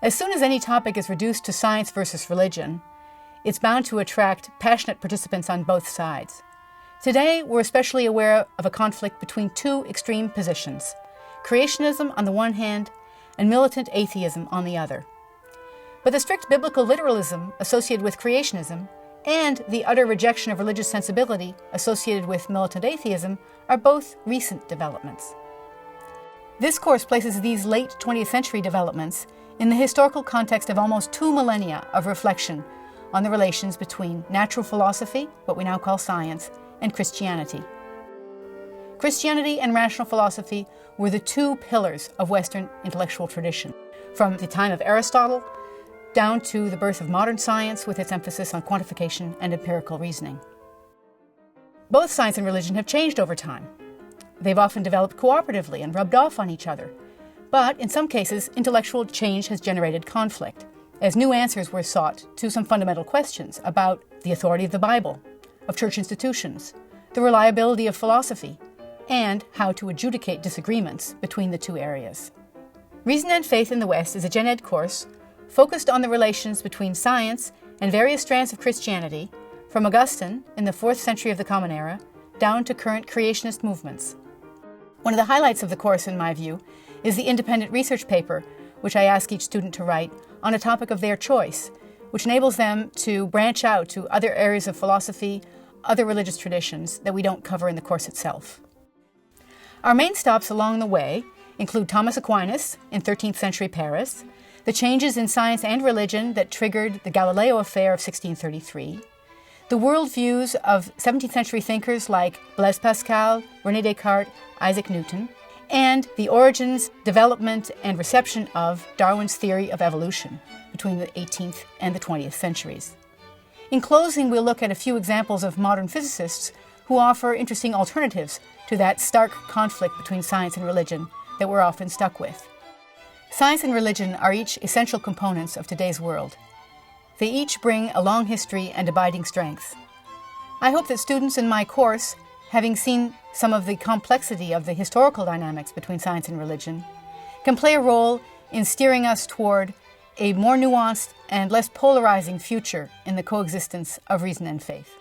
As soon as any topic is reduced to science versus religion, it's bound to attract passionate participants on both sides. Today, we're especially aware of a conflict between two extreme positions: creationism on the one hand and militant atheism on the other. But the strict biblical literalism associated with creationism and the utter rejection of religious sensibility associated with militant atheism are both recent developments. This course places these late 20th century developments in the historical context of almost 2 millennia of reflection on the relations between natural philosophy, what we now call science, and Christianity. Christianity and rational philosophy were the two pillars of Western intellectual tradition, from the time of Aristotle down to the birth of modern science with its emphasis on quantification and empirical reasoning. Both science and religion have changed over time. They've often developed cooperatively and rubbed off on each other. But in some cases, intellectual change has generated conflict, as new answers were sought to some fundamental questions about the authority of the Bible, of church institutions, the reliability of philosophy, and how to adjudicate disagreements between the two areas. Reason and Faith in the West is a gen ed course focused on the relations between science and various strands of Christianity, from Augustine in the 4th century of the Common Era down to current creationist movements. One of the highlights of the course, in my view, is the independent research paper, which I ask each student to write on a topic of their choice, which enables them to branch out to other areas of philosophy, other religious traditions that we don't cover in the course itself. Our main stops along the way include Thomas Aquinas in 13th century Paris, the changes in science and religion that triggered the Galileo affair of 1633, the worldviews of 17th century thinkers like Blaise Pascal, René Descartes, Isaac Newton, and the origins, development, and reception of Darwin's theory of evolution between the 18th and the 20th centuries. In closing, we'll look at a few examples of modern physicists who offer interesting alternatives to that stark conflict between science and religion that we're often stuck with. Science and religion are each essential components of today's world. They each bring a long history and abiding strengths. I hope that students in my course, having seen some of the complexity of the historical dynamics between science and religion, can play a role in steering us toward a more nuanced and less polarizing future in the coexistence of reason and faith.